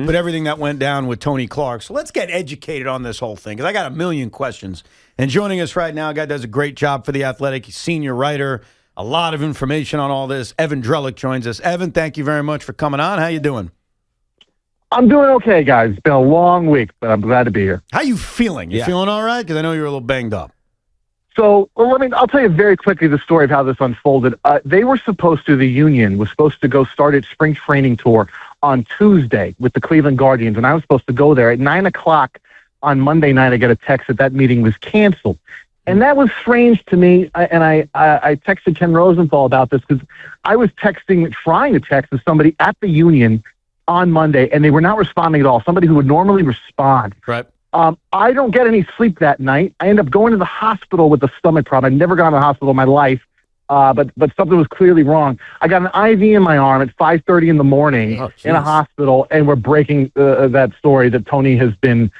but everything that went down with Tony Clark. So let's get educated on this whole thing, because I got a million questions. And joining us right now, a guy does a great job for The Athletic. He's senior writer, a lot of information on all this. Evan Drellich joins us. Evan, thank you very much for coming on. How you doing? I'm doing okay, guys. It's been a long week, but I'm glad to be here. How you feeling? You feeling all right? Because I know you're a little banged up. So, I'll tell you very quickly the story of how this unfolded. They were supposed to, the union was supposed to go start its spring training tour on Tuesday with the Cleveland Guardians, and I was supposed to go there at 9 o'clock on Monday night. I got a text that meeting was canceled. And that was strange to me, and I texted Ken Rosenthal about this because I was trying to text with somebody at the union on Monday, and they were not responding at all, somebody who would normally respond. Right. I don't get any sleep that night. I end up going to the hospital with a stomach problem. I'd never gone to the hospital in my life, but something was clearly wrong. I got an IV in my arm at 5:30 in the morning in a hospital, and we're breaking that story that Tony has been,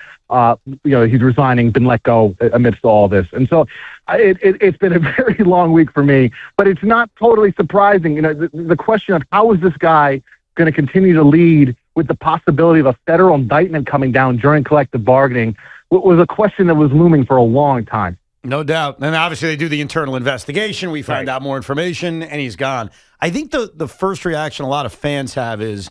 he's resigning, been let go amidst all this. And so it's been a very long week for me, but it's not totally surprising. The question of how is this guy going to continue to lead with the possibility of a federal indictment coming down during collective bargaining was a question that was looming for a long time. No doubt. And obviously they do the internal investigation. We find out more information, and he's gone. I think the first reaction a lot of fans have is,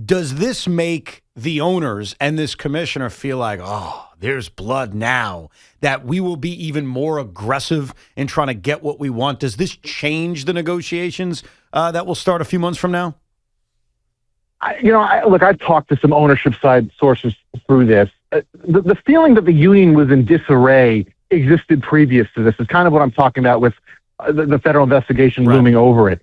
does this make the owners and this commissioner feel like, oh, there's blood now, that we will be even more aggressive in trying to get what we want? Does this change the negotiations that will start a few months from now? Look, I've talked to some ownership side sources through this. The feeling that the union was in disarray existed previous to this is kind of what I'm talking about with the federal investigation looming over it.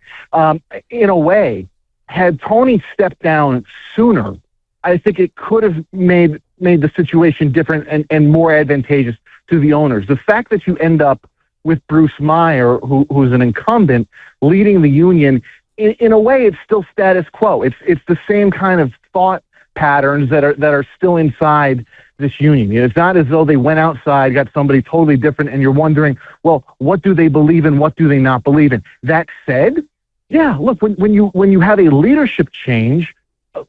In a way, had Tony stepped down sooner, I think it could have made the situation different and more advantageous to the owners. The fact that you end up with Bruce Meyer, who's an incumbent, leading the union, in a way, it's still status quo. It's the same kind of thought patterns that are still inside this union. It's not as though they went outside, got somebody totally different, and you're wondering, well, what do they believe in? What do they not believe in? That said, yeah, look, when you have a leadership change,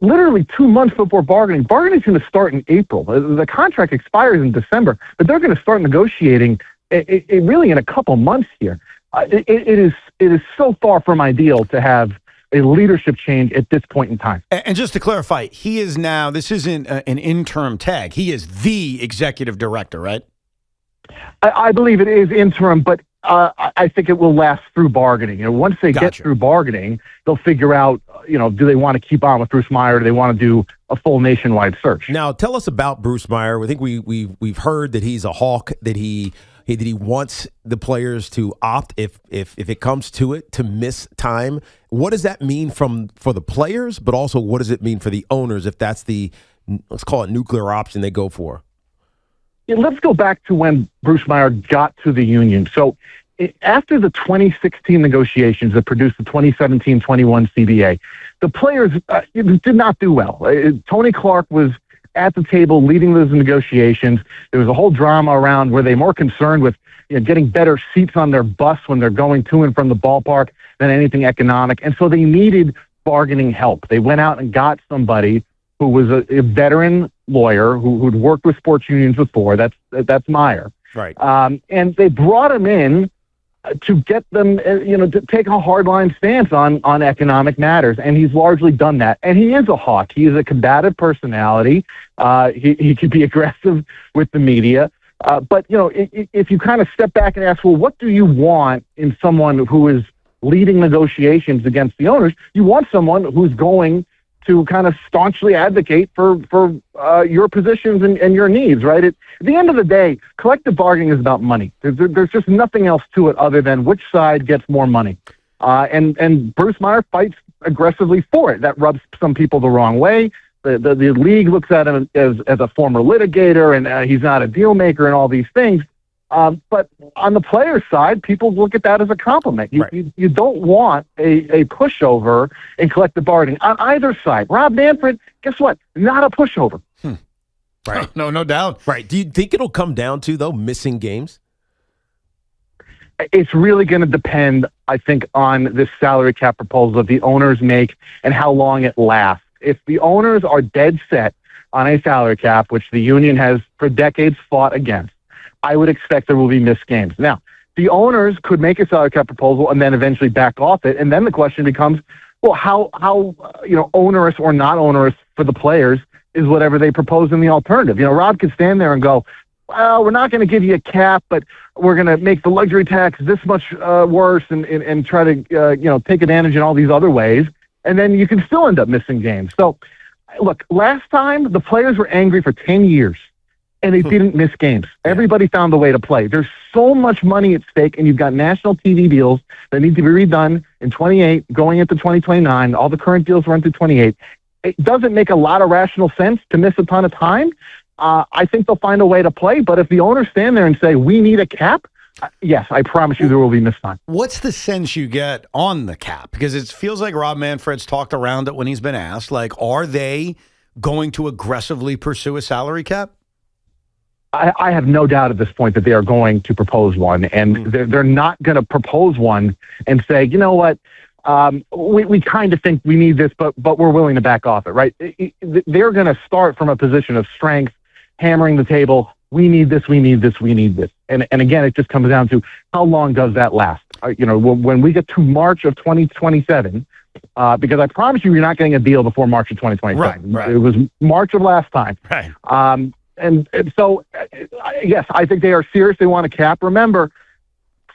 literally 2 months before bargaining's going to start in April. The contract expires in December, but they're going to start negotiating really in a couple months here. It is so far from ideal to have a leadership change at this point in time. And just to clarify, he is now, this isn't an interim tag. He is the executive director, right? I believe it is interim, but I think it will last through bargaining. Once they get through bargaining, they'll figure out, do they want to keep on with Bruce Meyer? Do they want to do a full nationwide search? Now, tell us about Bruce Meyer. I think we've heard that he's a hawk, that he wants the players to opt, if it comes to it, to miss time. What does that mean for the players, but also what does it mean for the owners if that's the, let's call it, nuclear option they go for? Yeah, let's go back to when Bruce Meyer got to the union. So after the 2016 negotiations that produced the 2017-21 CBA, the players did not do well. Tony Clark was at the table leading those negotiations. There was a whole drama around were they more concerned with getting better seats on their bus when they're going to and from the ballpark than anything economic. And so they needed bargaining help. They went out and got somebody who was a veteran lawyer who'd worked with sports unions before. That's Meyer. Right. And they brought him in to get them, to take a hardline stance on economic matters. And he's largely done that. And he is a hawk. He is a combative personality. He can be aggressive with the media. But, if you kind of step back and ask, well, what do you want in someone who is leading negotiations against the owners? You want someone who's going to kind of staunchly advocate for your positions and your needs, right? At the end of the day, collective bargaining is about money. There's just nothing else to it other than which side gets more money. And Bruce Meyer fights aggressively for it. That rubs some people the wrong way. The league looks at him as a former litigator, and he's not a deal maker and all these things. But on the player's side, people look at that as a compliment. You don't want a pushover in collective bargaining on either side. Rob Manfred, guess what? Not a pushover. Right. No doubt. Right. Do you think it'll come down to, though, missing games? It's really going to depend, I think, on this salary cap proposal that the owners make and how long it lasts. If the owners are dead set on a salary cap, which the union has for decades fought against, I would expect there will be missed games. Now, the owners could make a salary cap proposal and then eventually back off it, and then the question becomes, well, how onerous or not onerous for the players is whatever they propose in the alternative. Rob could stand there and go, well, we're not going to give you a cap, but we're going to make the luxury tax this much worse and try to take advantage in all these other ways, and then you can still end up missing games. So, look, last time the players were angry for 10 years, and they didn't miss games. Everybody found a way to play. There's so much money at stake, and you've got national TV deals that need to be redone in 28, going into 2029. All the current deals run through 28. It doesn't make a lot of rational sense to miss a ton of time. I think they'll find a way to play, but if the owners stand there and say, we need a cap, yes, I promise you there will be missed time. What's the sense you get on the cap? Because it feels like Rob Manfred's talked around it when he's been asked. Like, are they going to aggressively pursue a salary cap? I have no doubt at this point that they are going to propose one, and they're not going to propose one and say, you know what, we kind of think we need this, but we're willing to back off it, right? They're going to start from a position of strength, hammering the table. We need this, we need this, we need this. And again, it just comes down to how long does that last? When we get to March of 2027, because I promise you're not getting a deal before March of 2027. Right. It was March of last time. Right. And so, yes, I think they are serious. They want a cap. Remember,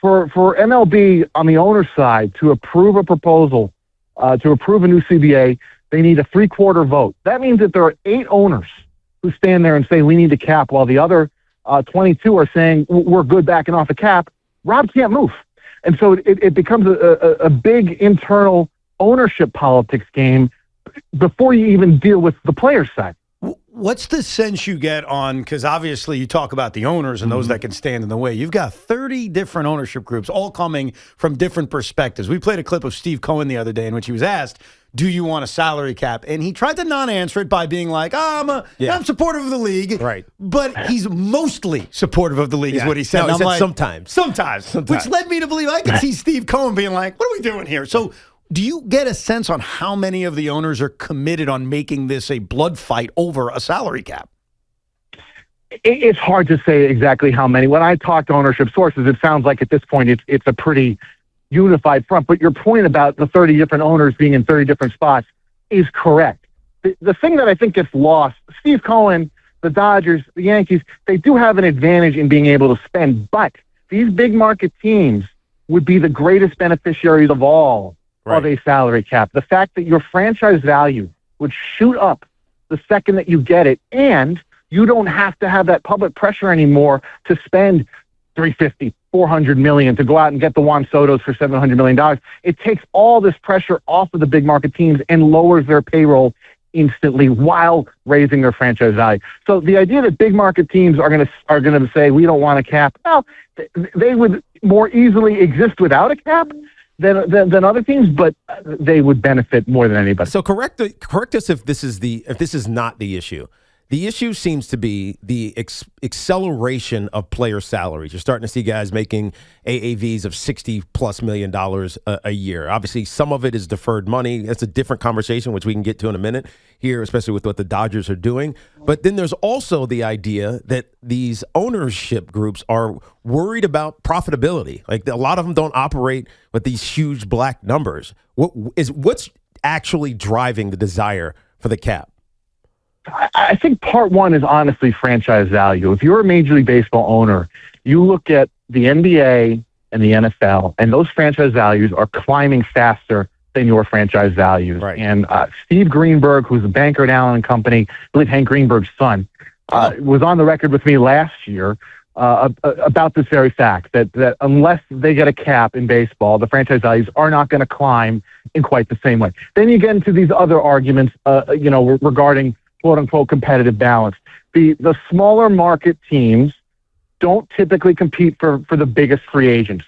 for MLB on the owner's side to approve a proposal, to approve a new CBA, they need a 3/4 vote. That means that there are 8 owners who stand there and say we need a cap, while the other 22 are saying we're good backing off a cap. Rob can't move. And so it becomes a big internal ownership politics game before you even deal with the players' side. What's the sense you get on, because obviously you talk about the owners and those that can stand in the way. You've got 30 different ownership groups, all coming from different perspectives. We played a clip of Steve Cohen the other day in which he was asked, do you want a salary cap? And he tried to non-answer it by being like, I'm supportive of the league. Right. But he's mostly supportive of the league is what he said. No, he and I'm said like, sometimes. Which led me to believe I could see Steve Cohen being like, what are we doing here? So do you get a sense on how many of the owners are committed on making this a blood fight over a salary cap? It's hard to say exactly how many. When I talk to ownership sources, it sounds like at this point it's a pretty unified front. But your point about the 30 different owners being in 30 different spots is correct. The thing that I think gets lost, Steve Cohen, the Dodgers, the Yankees, they do have an advantage in being able to spend. But these big market teams would be the greatest beneficiaries of all of a salary cap. The fact that your franchise value would shoot up the second that you get it, and you don't have to have that public pressure anymore to spend $350, $400 million to go out and get the Juan Sotos for $700 million. It takes all this pressure off of the big market teams and lowers their payroll instantly while raising their franchise value. So the idea that big market teams are going to say we don't want a cap, well, they would more easily exist without a cap than other teams, but they would benefit more than anybody. So correct us if this is not the issue. The issue seems to be the acceleration of player salaries. You're starting to see guys making AAVs of $60+ million a year. Obviously, some of it is deferred money. That's a different conversation, which we can get to in a minute here, especially with what the Dodgers are doing. But then there's also the idea that these ownership groups are worried about profitability. Like a lot of them don't operate with these huge black numbers. What's actually driving the desire for the cap? I think part one is honestly franchise value. If you're a Major League Baseball owner, you look at the NBA and the NFL, and those franchise values are climbing faster than your franchise values. Right. And Steve Greenberg, who's a banker at Allen & Company, I believe Hank Greenberg's son, was on the record with me last year about this very fact, that unless they get a cap in baseball, the franchise values are not going to climb in quite the same way. Then you get into these other arguments, regarding quote-unquote competitive balance. The smaller market teams don't typically compete for the biggest free agents.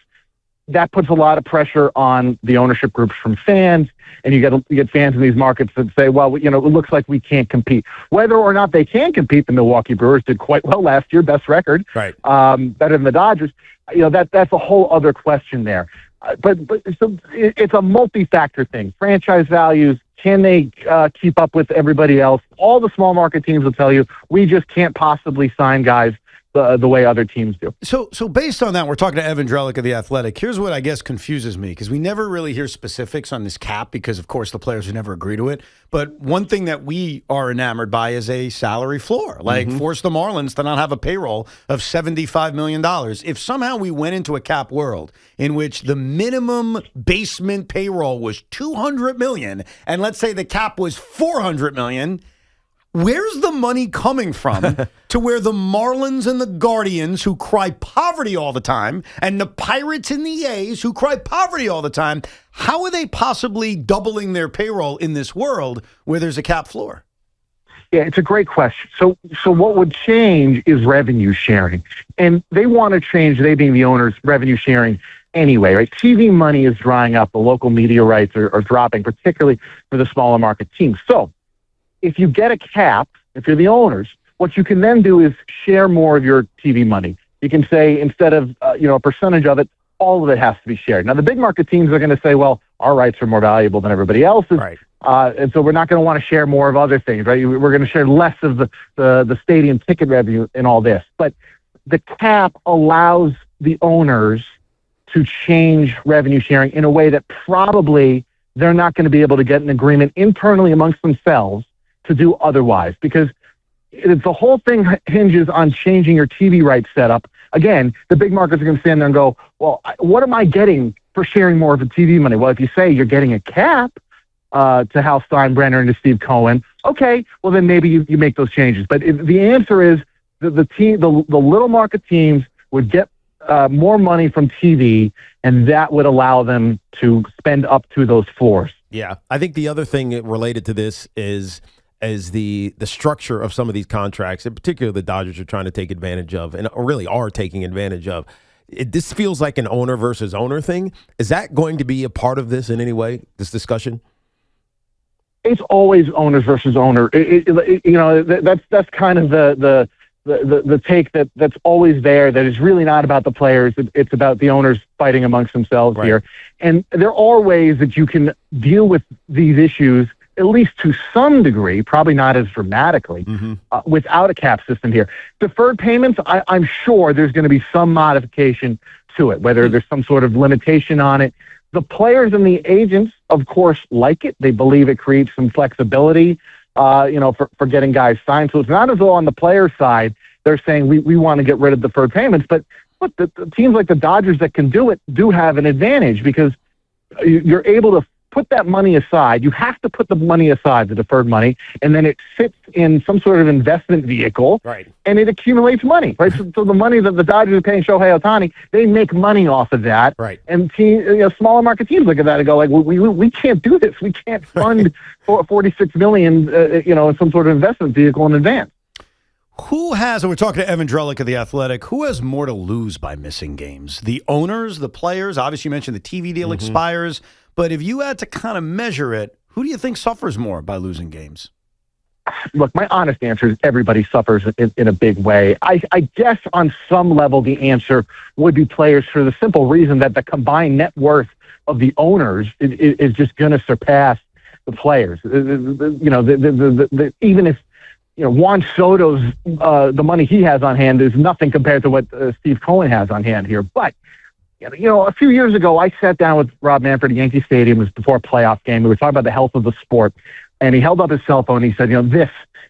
That puts a lot of pressure on the ownership groups from fans, and you get fans in these markets that say, well, it looks like we can't compete. Whether or not they can compete, the Milwaukee Brewers did quite well last year, best record, right? Better than the Dodgers. That's a whole other question there. But so it's a multi-factor thing. Franchise values, Can they keep up with everybody else? All the small market teams will tell you, we just can't possibly sign guys the way other teams do. So based on that, we're talking to Evan Drellich of The Athletic. Here's what I guess confuses me, because we never really hear specifics on this cap because, of course, the players would never agree to it. But one thing that we are enamored by is a salary floor. Like, force the Marlins to not have a payroll of $75 million. If somehow we went into a cap world in which the minimum basement payroll was $200 million, and let's say the cap was $400 million, where's the money coming from to where the Marlins and the Guardians, who cry poverty all the time, and the Pirates and the A's, who cry poverty all the time, how are they possibly doubling their payroll in this world where there's a cap floor? Yeah, it's a great question. So what would change is revenue sharing. And they want to change, they being the owners, revenue sharing anyway, right? TV money is drying up. The local media rights are dropping, particularly for the smaller market teams. So if you get a cap, if you're the owners, what you can then do is share more of your TV money. You can say, instead of a percentage of it, all of it has to be shared. Now, the big market teams are going to say, well, our rights are more valuable than everybody else's, right. And so we're not going to want to share more of other things, right? We're going to share less of the stadium ticket revenue and all this. But the cap allows the owners to change revenue sharing in a way that probably they're not going to be able to get an agreement internally amongst themselves to do otherwise, because the whole thing hinges on changing your TV rights setup. Again, the big markets are going to stand there and go, well, what am I getting for sharing more of the TV money? Well, if you say you're getting a cap to Hal Steinbrenner and to Steve Cohen, okay, well, then maybe you make those changes. But the answer is the little market teams would get more money from TV, and that would allow them to spend up to those floors. Yeah, I think the other thing related to this is the structure of some of these contracts, in particular the Dodgers are trying to take advantage of, and really are taking advantage of. This feels like an owner versus owner thing. Is that going to be a part of this in any way, this discussion? It's always owners versus owner. That's kind of the take that's always there, that is really not about the players. It's about the owners fighting amongst themselves here. And there are ways that you can deal with these issues, at least to some degree, probably not as dramatically, without a cap system here. Deferred payments, I'm sure there's going to be some modification to it, whether there's some sort of limitation on it. The players and the agents, of course, like it. They believe it creates some flexibility, for getting guys signed. So it's not as though on the player side, they're saying we want to get rid of deferred payments. But the teams like the Dodgers that can do it do have an advantage, because you're able to put that money aside. You have to put the money aside, the deferred money, and then it sits in some sort of investment vehicle, and it accumulates money, right? So the money that the Dodgers are paying Shohei Ohtani, they make money off of that. And smaller market teams look at that and go, like, we can't do this. We can't fund $46 million, in some sort of investment vehicle in advance. Who has, and we're talking to Evan Drellich of The Athletic, who has more to lose by missing games? The owners, the players? Obviously, you mentioned the TV deal expires. But if you had to kind of measure it, who do you think suffers more by losing games? Look, my honest answer is everybody suffers in a big way. I guess on some level the answer would be players, for the simple reason that the combined net worth of the owners is just going to surpass the players. Even if Juan Soto's the money he has on hand is nothing compared to what Steve Cohen has on hand here. But a few years ago, I sat down with Rob Manfred at Yankee Stadium. It was before a playoff game. We were talking about the health of the sport, and he held up his cell phone. And he said,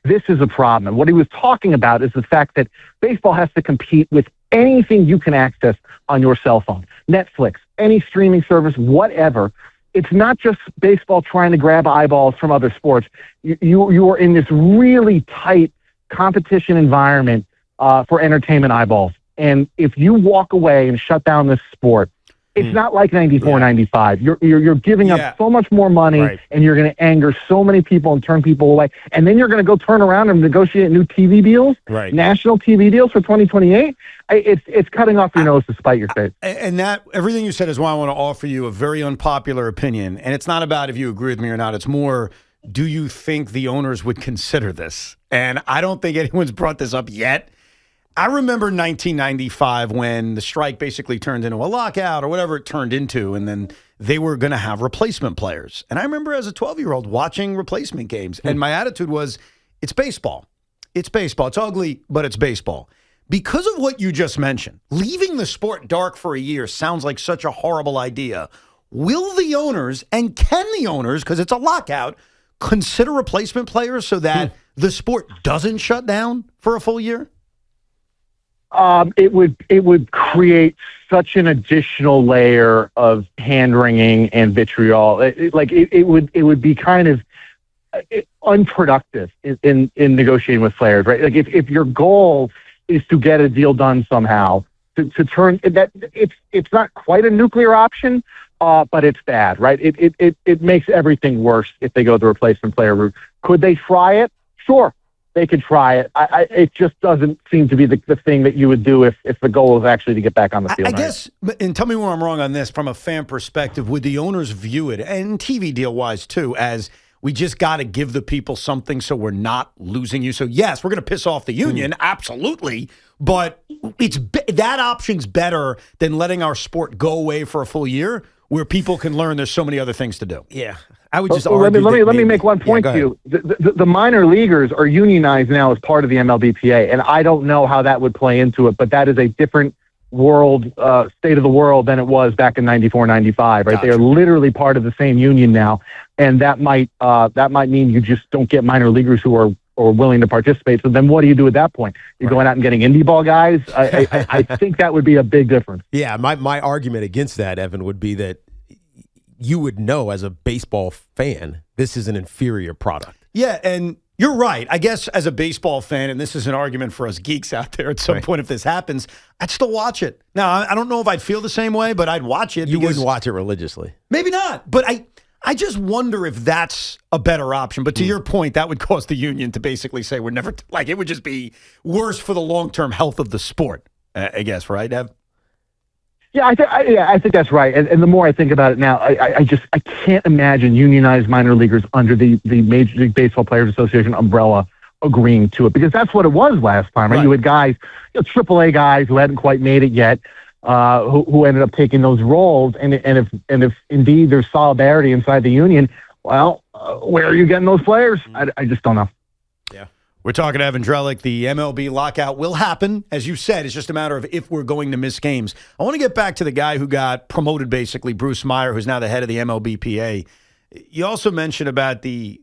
this is a problem. And what he was talking about is the fact that baseball has to compete with anything you can access on your cell phone, Netflix, any streaming service, whatever. It's not just baseball trying to grab eyeballs from other sports. You are in this really tight competition environment for entertainment eyeballs. And if you walk away and shut down this sport, it's not like 94, 95. You're giving up so much more money, and you're going to anger so many people and turn people away. And then you're going to go turn around and negotiate new TV deals, national TV deals for 2028. It's cutting off your nose to spite your face. And that, everything you said is why I want to offer you a very unpopular opinion. And it's not about if you agree with me or not. It's more, do you think the owners would consider this? And I don't think anyone's brought this up yet. I remember 1995 when the strike basically turned into a lockout or whatever it turned into, and then they were going to have replacement players. And I remember as a 12-year-old watching replacement games, and my attitude was, it's baseball. It's baseball. It's ugly, but it's baseball. Because of what you just mentioned, leaving the sport dark for a year sounds like such a horrible idea. Will the owners, and can the owners, because it's a lockout, consider replacement players so that the sport doesn't shut down for a full year? It would create such an additional layer of hand-wringing and vitriol. It would be kind of unproductive in negotiating with players, right? Like if your goal is to get a deal done somehow, to turn that, it's not quite a nuclear option, but it's bad, right? It makes everything worse if they go the replacement player route. Could they try it? Sure. They could try it. It just doesn't seem to be the thing that you would do if the goal is actually to get back on the field. I guess, and tell me where I'm wrong on this, from a fan perspective, would the owners view it, and TV deal-wise too, as we just got to give the people something so we're not losing you? So, yes, we're going to piss off the union, absolutely, but that option's better than letting our sport go away for a full year where people can learn there's so many other things to do. Yeah. I would just argue let me make one point to you. The minor leaguers are unionized now as part of the MLBPA, and I don't know how that would play into it, but that is a different world, state of the world than it was back in 94, 95, right? Gotcha. They are literally part of the same union now, and that might mean you just don't get minor leaguers who are willing to participate. So then what do you do at that point? You're going out and getting indie ball guys? I think that would be a big difference. Yeah, my argument against that, Evan, would be that you would know as a baseball fan, this is an inferior product. Yeah, and you're right. I guess as a baseball fan, and this is an argument for us geeks out there at some point if this happens, I'd still watch it. Now, I don't know if I'd feel the same way, but I'd watch it. You wouldn't watch it religiously. Maybe not, but I just wonder if that's a better option. But to your point, that would cause the union to basically say we're never, it would just be worse for the long-term health of the sport, I guess, right, Ev? Yeah, I think that's right. And the more I think about it now, I can't imagine unionized minor leaguers under the Major League Baseball Players Association umbrella agreeing to it, because that's what it was last time, right? You had guys, AAA guys who hadn't quite made it yet, who ended up taking those roles. And if indeed there's solidarity inside the union, well, where are you getting those players? I just don't know. Yeah. We're talking to Evan Drellich. The MLB lockout will happen. As you said, it's just a matter of if we're going to miss games. I want to get back to the guy who got promoted, basically, Bruce Meyer, who's now the head of the MLBPA. You also mentioned about the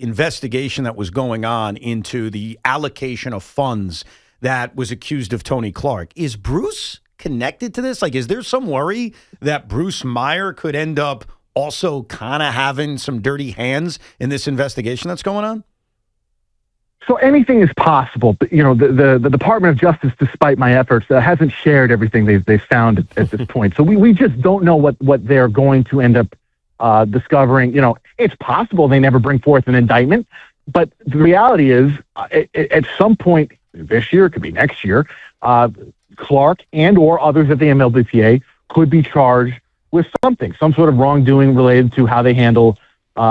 investigation that was going on into the allocation of funds that was accused of Tony Clark. Is Bruce connected to this? Is there some worry that Bruce Meyer could end up also kind of having some dirty hands in this investigation that's going on? So anything is possible, but the Department of Justice, despite my efforts, hasn't shared everything they've found at this point. So we just don't know what they're going to end up discovering. It's possible they never bring forth an indictment, but the reality is, at some point this year, it could be next year, Clark and or others at the MLBPA could be charged with something, some sort of wrongdoing related to how they handle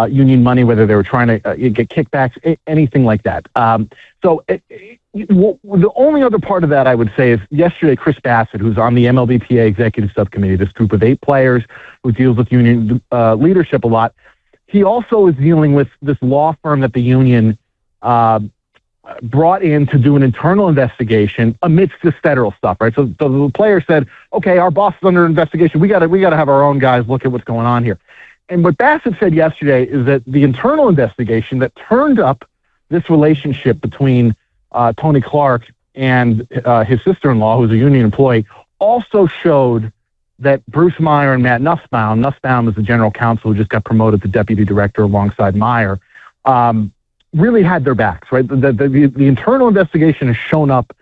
union money, whether they were trying to get kickbacks, anything like that. The only other part of that I would say is yesterday, Chris Bassett, who's on the MLBPA executive subcommittee, this group of 8 players who deals with union leadership a lot, he also is dealing with this law firm that the union brought in to do an internal investigation amidst this federal stuff, right? So the player said, okay, our boss is under investigation. We got to have our own guys look at what's going on here. And what Bassett said yesterday is that the internal investigation that turned up this relationship between Tony Clark and his sister-in-law, who's a union employee, also showed that Bruce Meyer and Matt Nussbaum is the general counsel who just got promoted to deputy director alongside Meyer, really had their backs, right? The internal investigation has shown up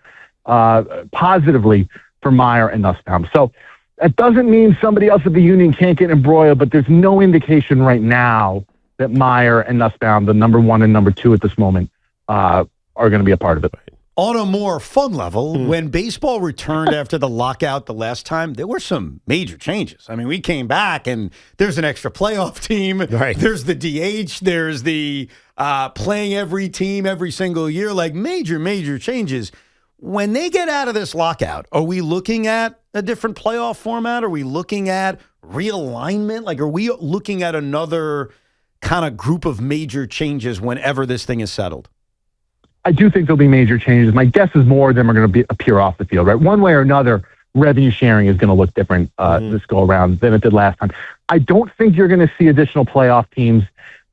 positively for Meyer and Nussbaum. So that doesn't mean somebody else at the union can't get embroiled, but there's no indication right now that Meyer and Nussbaum, the number 1 and number 2 at this moment, are going to be a part of it. On a more fun level, when baseball returned after the lockout the last time, there were some major changes. I mean, we came back, and there's an extra playoff team. Right. There's the DH. There's the playing every team every single year, major, major changes. when they get out of this lockout, are we looking at a different playoff format? Are we looking at realignment? Like, are we looking at another kind of group of major changes whenever this thing is settled? I do think there'll be major changes. My guess is more of them are going to appear off the field, right? One way or another, revenue sharing is going to look different this go around than it did last time. I don't think you're going to see additional playoff teams.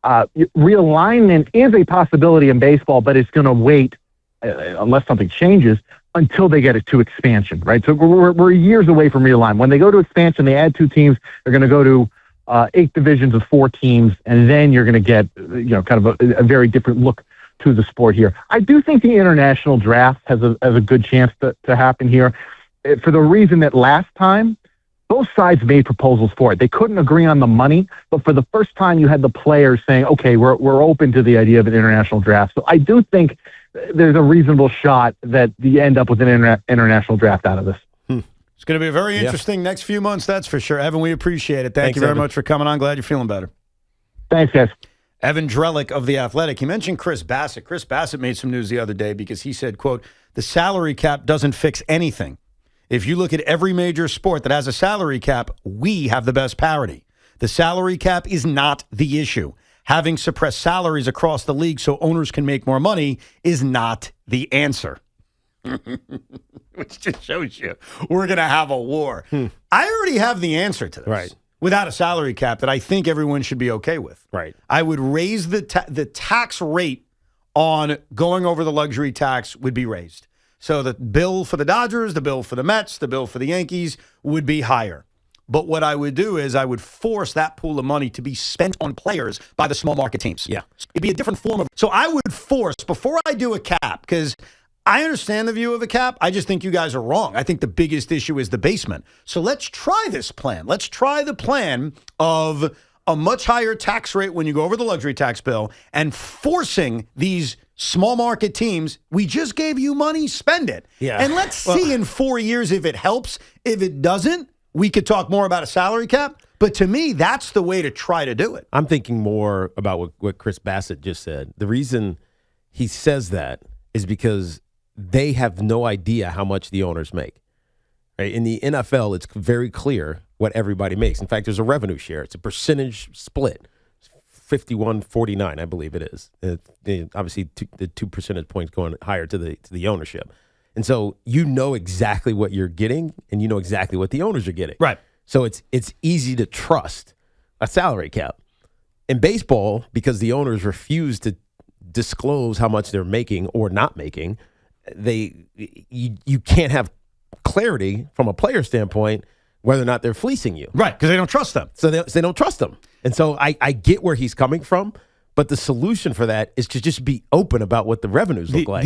Realignment is a possibility in baseball, but it's going to wait unless something changes until they get it to expansion, right? So we're years away from realignment. When they go to expansion, they add 2 teams. They're going to go to 8 divisions of 4 teams, and then you're going to get kind of a very different look to the sport here. I do think the international draft has a good chance to happen here, for the reason that last time both sides made proposals for it. They couldn't agree on the money, but for the first time you had the players saying, okay, we're open to the idea of an international draft. So I do think there's a reasonable shot that you end up with an international draft out of this. It's going to be a very interesting next few months, that's for sure. Evan, we appreciate it. Thanks, you very much for coming on. Glad you're feeling better. Thanks, guys. Evan Drellich of The Athletic. He mentioned Chris Bassett. Chris Bassett made some news the other day because he said, quote, the salary cap doesn't fix anything. If you look at every major sport that has a salary cap, we have the best parity. The salary cap is not the issue. Having suppressed salaries across the league so owners can make more money is not the answer. Which just shows you we're going to have a war. I already have the answer to this. Right. Without a salary cap that I think everyone should be okay with. Right. I would raise the tax rate on going over the luxury tax would be raised. So the bill for the Dodgers, the bill for the Mets, the bill for the Yankees would be higher. But what I would do is I would force that pool of money to be spent on players by the small market teams. Yeah. It'd be a different form of. So I would force, before I do a cap, because I understand the view of a cap. I just think you guys are wrong. I think the biggest issue is the basement. So let's try this plan. Let's try the plan of a much higher tax rate when you go over the luxury tax bill and forcing these small market teams. We just gave you money, spend it. Yeah. And let's see in 4 years if it helps. If it doesn't, we could talk more about a salary cap. But to me, that's the way to try to do it. I'm thinking more about what Chris Bassett just said. The reason he says that is because they have no idea how much the owners make. Right? In the NFL, it's very clear what everybody makes. In fact, there's a revenue share. It's a percentage split. 51-49, I believe it is. Obviously, the 2 percentage points going higher to the ownership. And so you know exactly what you're getting, and you know exactly what the owners are getting. Right. So it's easy to trust a salary cap. In baseball, because the owners refuse to disclose how much they're making or not making, you can't have clarity from a player standpoint whether or not they're fleecing you. Right, because they don't trust them. So they don't trust them. And so I get where he's coming from, but the solution for that is to just be open about what the revenues look like.